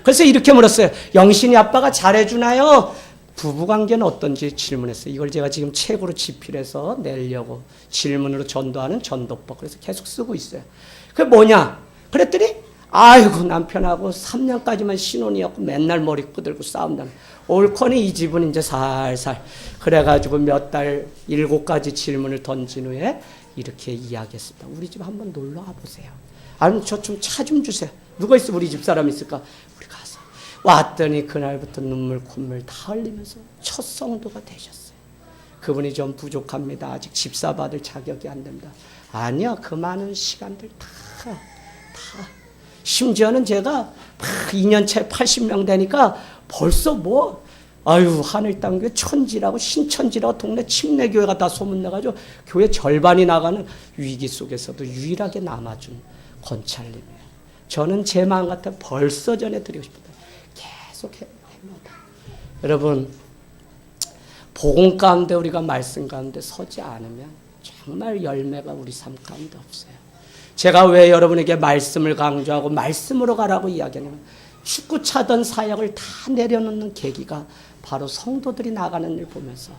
그래서 이렇게 물었어요. 영신이 아빠가 잘해주나요? 부부관계는 어떤지 질문했어요. 이걸 제가 지금 책으로 집필해서 내려고 질문으로 전도하는 전도법. 그래서 계속 쓰고 있어요. 그게 뭐냐? 그랬더니 아이고 남편하고 3년까지만 신혼이었고 맨날 머리 끄들고 싸운다는. 옳거니 이 집은 이제 살살. 그래가지고 몇 달 7가지 질문을 던진 후에 이렇게 이야기했습니다. 우리 집 한번 놀러 와보세요. 아니면 저 좀 차 좀 주세요. 누가 있어? 우리 집 사람 있을까? 우리 가서. 왔더니 그날부터 눈물 콧물 다 흘리면서 첫 성도가 되셨어요. 그분이 좀 부족합니다. 아직 집사 받을 자격이 안 됩니다. 아니요. 그 많은 시간들 다 심지어는 제가 2년째 80명 되니까 벌써 뭐 아유 하늘 땅 교회 천지라고 신천지라고 동네 침례교회가 다 소문나가지고 교회 절반이 나가는 위기 속에서도 유일하게 남아준 권찰님이에요. 저는 제 마음 같아 벌써 전해드리고 싶다. 계속 해봅니다. 여러분 복음 가운데 우리가 말씀 가운데 서지 않으면 정말 열매가 우리 삶 가운데 없어요. 제가 왜 여러분에게 말씀을 강조하고 말씀으로 가라고 이야기하냐면 축구 차던 사역을 다 내려놓는 계기가 바로 성도들이 나가는 일 보면서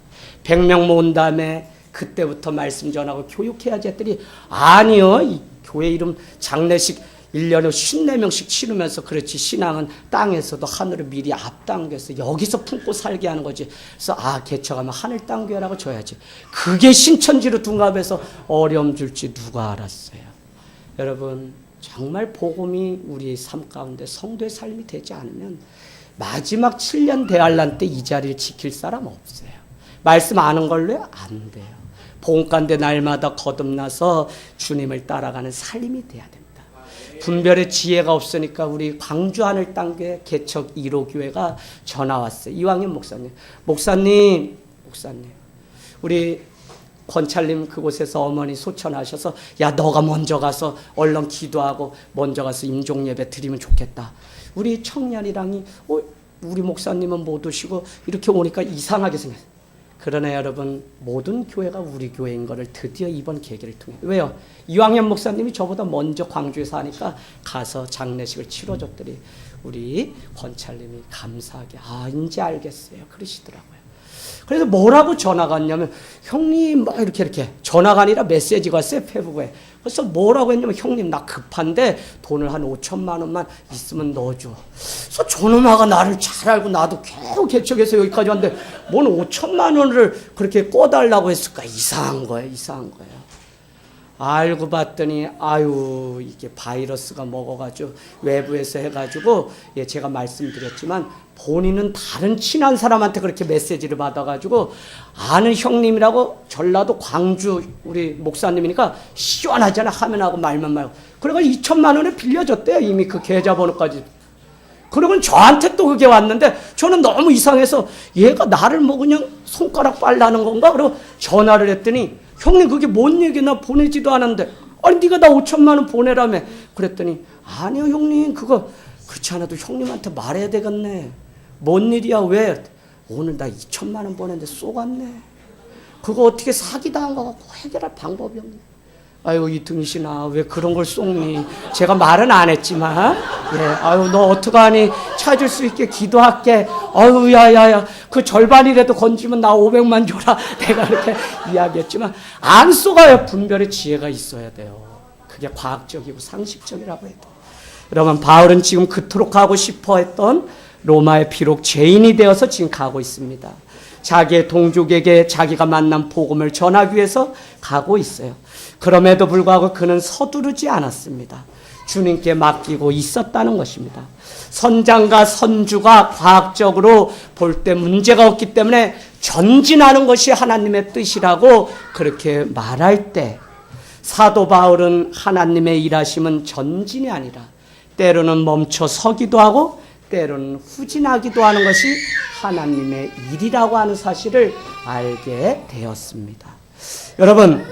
100명 모은 다음에 그때부터 말씀 전하고 교육해야지 했더니 아니요. 이 교회 이름 장례식 1년에 54명씩 치르면서 그렇지 신앙은 땅에서도 하늘을 미리 앞당겨서 여기서 품고 살게 하는 거지. 그래서 개척하면 하늘 땅 교회라고 줘야지. 그게 신천지로 둔갑해서 어려움 줄지 누가 알았어요. 여러분 정말 복음이 우리 삶 가운데 성도의 삶이 되지 않으면 마지막 7년 대환란 때 이 자리를 지킬 사람 없어요. 말씀 아는 걸로 안 돼요. 복음 가운데 날마다 거듭나서 주님을 따라가는 삶이 돼야 됩니다. 분별의 지혜가 없으니까 우리 광주 하늘 땅교회 개척 1호 교회가 전화 왔어요. 이왕현 목사님 우리 권찰님 그곳에서 어머니 소천하셔서 야 너가 먼저 가서 얼른 기도하고 먼저 가서 임종예배 드리면 좋겠다. 우리 청년이랑이 우리 목사님은 못 오시고 이렇게 오니까 이상하게 생겼어요. 그러나 여러분 모든 교회가 우리 교회인 것을 드디어 이번 계기를 통해 왜요? 이왕현 목사님이 저보다 먼저 광주에서 하니까 가서 장례식을 치러줬더니 우리 권찰님이 감사하게 이제 알겠어요 그러시더라고요. 그래서 뭐라고 전화가 왔냐면 형님 막 이렇게 전화가 아니라 메시지가 왔어요. 페북에. 그래서 뭐라고 했냐면 형님 나 급한데 돈을 한 5천만 원만 있으면 넣어줘. 그래서 저놈아가 나를 잘 알고 나도 계속 개척해서 여기까지 왔는데 뭔 5천만 원을 그렇게 꺼달라고 했을까. 이상한 거예요. 알고 봤더니 이게 바이러스가 먹어가지고 외부에서 해가지고 제가 말씀드렸지만 본인은 다른 친한 사람한테 그렇게 메시지를 받아가지고 아는 형님이라고 전라도 광주 우리 목사님이니까 시원하잖아 하면하고 말만 말고 그래가지고 2천만 원을 빌려줬대요. 이미 그 계좌번호까지. 그러면 저한테 또 그게 왔는데 저는 너무 이상해서 얘가 나를 뭐 그냥 손가락 빨라는 건가? 그리고 전화를 했더니 형님 그게 뭔 얘기나 보내지도 않았는데 아니 네가 나 5천만 원 보내라며. 그랬더니 아니요 형님 그거 그렇지 않아도 형님한테 말해야 되겠네. 뭔 일이야 왜? 오늘 나 2천만 원 보냈는데 쏘갔네. 그거 어떻게 사기당한 거 갖고 해결할 방법이 없네. 아유 이등신아 왜 그런 걸 쏘니. 제가 말은 안 했지만 아유 너 어떡하니 찾을 수 있게 기도할게. 아유 야야야 그 절반이라도 건지면 나 500만 줘라. 내가 이렇게 이야기했지만 안 쏘가요. 분별의 지혜가 있어야 돼요. 그게 과학적이고 상식적이라고 해도. 여러분 바울은 지금 그토록 가고 싶어 했던 로마에 비록 죄인이 되어서 지금 가고 있습니다. 자기의 동족에게 자기가 만난 복음을 전하기 위해서 가고 있어요. 그럼에도 불구하고 그는 서두르지 않았습니다. 주님께 맡기고 있었다는 것입니다. 선장과 선주가 과학적으로 볼 때 문제가 없기 때문에 전진하는 것이 하나님의 뜻이라고 그렇게 말할 때 사도 바울은 하나님의 일하심은 전진이 아니라 때로는 멈춰 서기도 하고 때로는 후진하기도 하는 것이 하나님의 일이라고 하는 사실을 알게 되었습니다. 여러분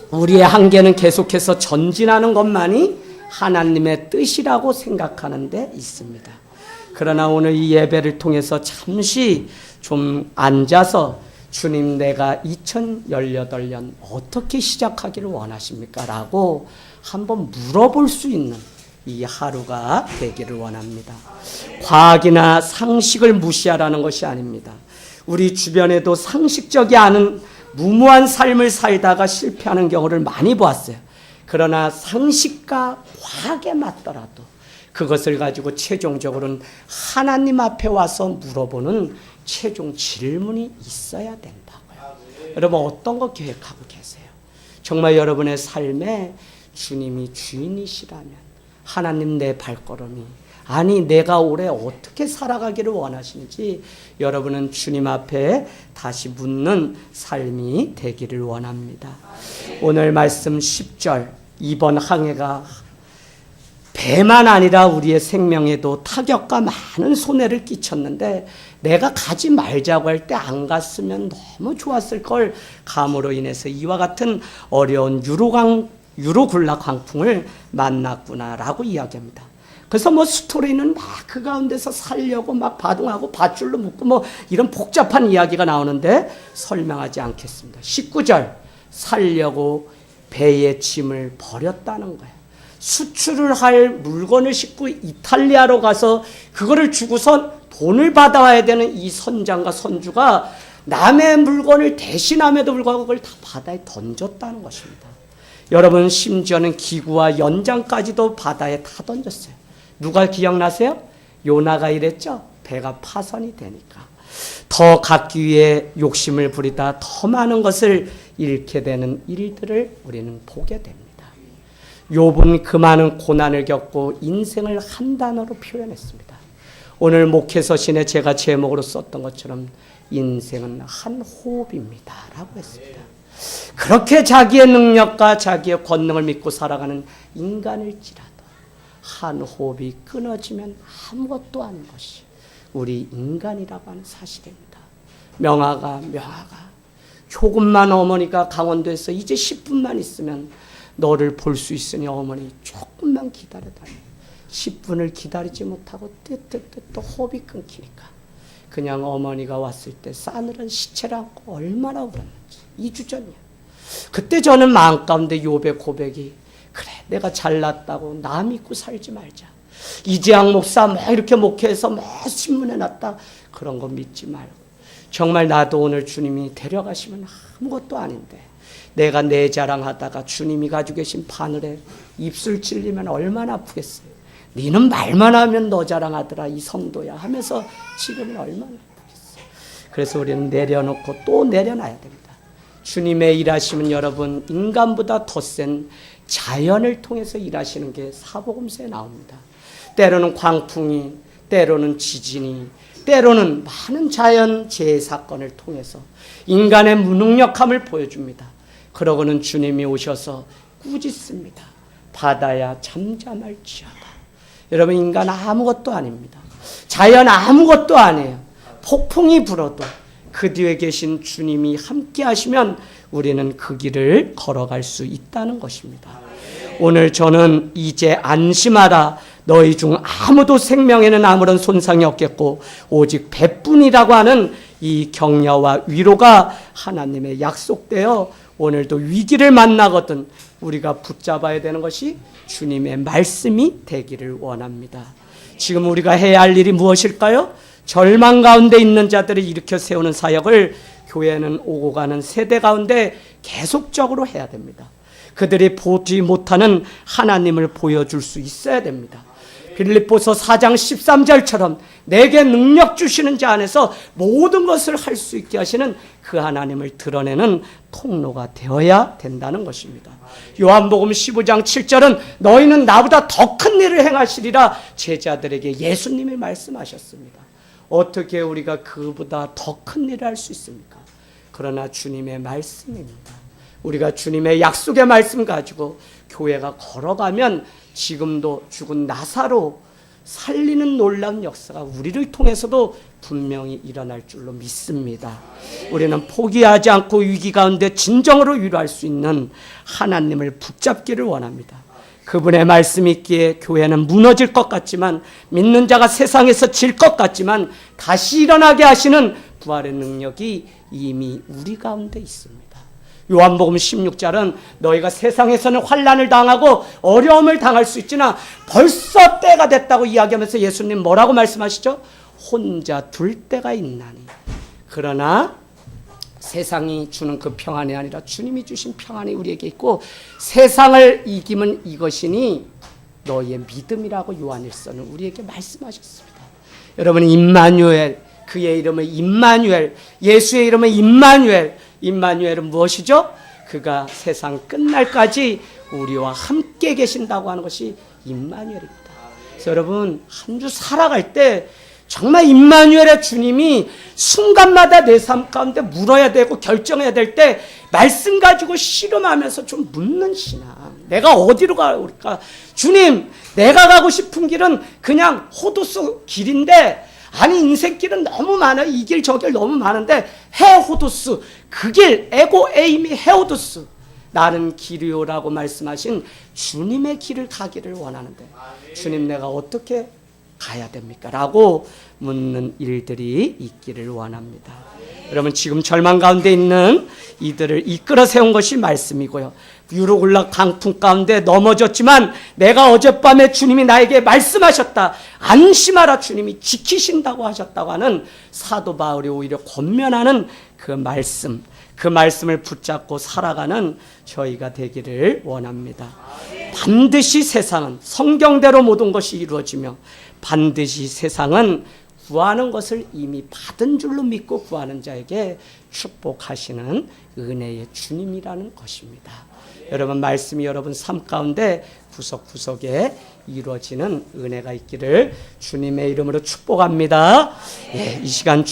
우리의 한계는 계속해서 전진하는 것만이 하나님의 뜻이라고 생각하는 데 있습니다. 그러나 오늘 이 예배를 통해서 잠시 좀 앉아서 주님, 내가 2018년 어떻게 시작하기를 원하십니까? 라고 한번 물어볼 수 있는 이 하루가 되기를 원합니다. 과학이나 상식을 무시하라는 것이 아닙니다. 우리 주변에도 상식적이 않은 무모한 삶을 살다가 실패하는 경우를 많이 보았어요. 그러나 상식과 과학에 맞더라도 그것을 가지고 최종적으로는 하나님 앞에 와서 물어보는 최종 질문이 있어야 된다고요. 여러분, 어떤 거 계획하고 계세요? 정말 여러분의 삶에 주님이 주인이시라면, 하나님 내 발걸음이, 아니 내가 올해 어떻게 살아가기를 원하시는지 여러분은 주님 앞에 다시 묻는 삶이 되기를 원합니다. 오늘 말씀 10절, 이번 항해가 배만 아니라 우리의 생명에도 타격과 많은 손해를 끼쳤는데 내가 가지 말자고 할 때 안 갔으면 너무 좋았을 걸 감으로 인해서 이와 같은 어려운 유로굴라 광풍을 만났구나라고 이야기합니다. 그래서 스토리는 막 그 가운데서 살려고 막 바둥하고 밧줄로 묶고 이런 복잡한 이야기가 나오는데 설명하지 않겠습니다. 19절, 살려고 배의 짐을 버렸다는 거예요. 수출을 할 물건을 싣고 이탈리아로 가서 그거를 주고선 돈을 받아와야 되는 이 선장과 선주가 남의 물건을 대신함에도 불구하고 그걸 다 바다에 던졌다는 것입니다. 여러분, 심지어는 기구와 연장까지도 바다에 다 던졌어요. 누가 기억나세요? 요나가 이랬죠? 배가 파선이 되니까. 더 갖기 위해 욕심을 부리다 더 많은 것을 잃게 되는 일들을 우리는 보게 됩니다. 욥은 그 많은 고난을 겪고 인생을 한 단어로 표현했습니다. 오늘 목회서신에 제가 제목으로 썼던 것처럼 인생은 한 호흡입니다 라고 했습니다. 그렇게 자기의 능력과 자기의 권능을 믿고 살아가는 인간일지라도 한 호흡이 끊어지면 아무것도 아닌 것이 우리 인간이라고 하는 사실입니다. 명아가 조금만 어머니가 강원도에서 이제 10분만 있으면 너를 볼 수 있으니 어머니 조금만 기다려달라. 10분을 기다리지 못하고 또 호흡이 끊기니까 그냥 어머니가 왔을 때 싸늘한 시체를 안고 얼마나 울었는지. 2주 전이야. 그때 저는 마음 가운데 욥의 고백이, 그래 내가 잘났다고 나 믿고 살지 말자. 이재학 목사 이렇게 목회해서 신문에 났다. 그런 거 믿지 말고 정말 나도 오늘 주님이 데려가시면 아무것도 아닌데 내가 내 자랑하다가 주님이 가지고 계신 바늘에 입술 찔리면 얼마나 아프겠어요. 너는 말만 하면 너 자랑하더라 이 성도야 하면서 지금은 얼마나 아프겠어요. 그래서 우리는 내려놓고 또 내려놔야 됩니다. 주님의 일하심은 여러분 인간보다 더 센 자연을 통해서 일하시는 게 사복음서에 나옵니다. 때로는 광풍이, 때로는 지진이, 때로는 많은 자연 재해 사건을 통해서 인간의 무능력함을 보여줍니다. 그러고는 주님이 오셔서 꾸짖습니다. 바다야 잠잠할지어다. 여러분, 인간 아무것도 아닙니다. 자연 아무것도 아니에요. 폭풍이 불어도 그 뒤에 계신 주님이 함께 하시면 우리는 그 길을 걸어갈 수 있다는 것입니다. 오늘 저는 이제 안심하라. 너희 중 아무도 생명에는 아무런 손상이 없겠고 오직 배뿐이라고 하는 이 격려와 위로가 하나님의 약속되어 오늘도 위기를 만나거든 우리가 붙잡아야 되는 것이 주님의 말씀이 되기를 원합니다. 지금 우리가 해야 할 일이 무엇일까요? 절망 가운데 있는 자들을 일으켜 세우는 사역을 교회는 오고 가는 세대 가운데 계속적으로 해야 됩니다. 그들이 보지 못하는 하나님을 보여줄 수 있어야 됩니다. 빌립보서 4장 13절처럼 내게 능력 주시는 자 안에서 모든 것을 할 수 있게 하시는 그 하나님을 드러내는 통로가 되어야 된다는 것입니다. 요한복음 15장 7절은 너희는 나보다 더 큰 일을 행하시리라 제자들에게 예수님이 말씀하셨습니다. 어떻게 우리가 그보다 더 큰 일을 할 수 있습니까? 그러나 주님의 말씀입니다. 우리가 주님의 약속의 말씀 가지고 교회가 걸어가면 지금도 죽은 나사로 살리는 놀라운 역사가 우리를 통해서도 분명히 일어날 줄로 믿습니다. 우리는 포기하지 않고 위기 가운데 진정으로 위로할 수 있는 하나님을 붙잡기를 원합니다. 그분의 말씀이 있기에 교회는 무너질 것 같지만, 믿는 자가 세상에서 질 것 같지만 다시 일어나게 하시는 부활의 능력이 이미 우리 가운데 있습니다. 요한복음 16절은 너희가 세상에서는 환난을 당하고 어려움을 당할 수 있지만 벌써 때가 됐다고 이야기하면서 예수님 뭐라고 말씀하시죠? 혼자 둘 때가 있나니. 그러나 세상이 주는 그 평안이 아니라 주님이 주신 평안이 우리에게 있고 세상을 이기면 이것이니 너희의 믿음이라고 요한일서는 우리에게 말씀하셨습니다. 여러분, 임마누엘, 그의 이름은 임마누엘, 예수의 이름은 임마누엘. 임마누엘은 무엇이죠? 그가 세상 끝날까지 우리와 함께 계신다고 하는 것이 임마누엘입니다. 그래서 여러분, 한 주 살아갈 때 정말 임마누엘의 주님이 순간마다 내 삶 가운데 물어야 되고 결정해야 될 때 말씀 가지고 씨름하면서 좀 묻는 신앙. 내가 어디로 갈까? 주님, 내가 가고 싶은 길은 그냥 호두수 길인데 아니 인생길은 너무 많아요. 이 길 저 길 너무 많은데 헤호두스, 그 길, 에고 에이미 헤호두스, 나는 길이요라고 말씀하신 주님의 길을 가기를 원하는데 주님, 내가 어떻게 가야 됩니까? 라고 묻는 일들이 있기를 원합니다. 여러분, 지금 절망 가운데 있는 이들을 이끌어 세운 것이 말씀이고요. 유로 올라 강풍 가운데 넘어졌지만 내가 어젯밤에 주님이 나에게 말씀하셨다. 안심하라, 주님이 지키신다고 하셨다고 하는 사도 바울이 오히려 권면하는 그 말씀을 붙잡고 살아가는 저희가 되기를 원합니다. 반드시 세상은 성경대로 모든 것이 이루어지며 반드시 세상은 구하는 것을 이미 받은 줄로 믿고 구하는 자에게 축복하시는 은혜의 주님이라는 것입니다. 여러분, 말씀이 여러분 삶 가운데 구석구석에 이루어지는 은혜가 있기를 주님의 이름으로 축복합니다. 이 시간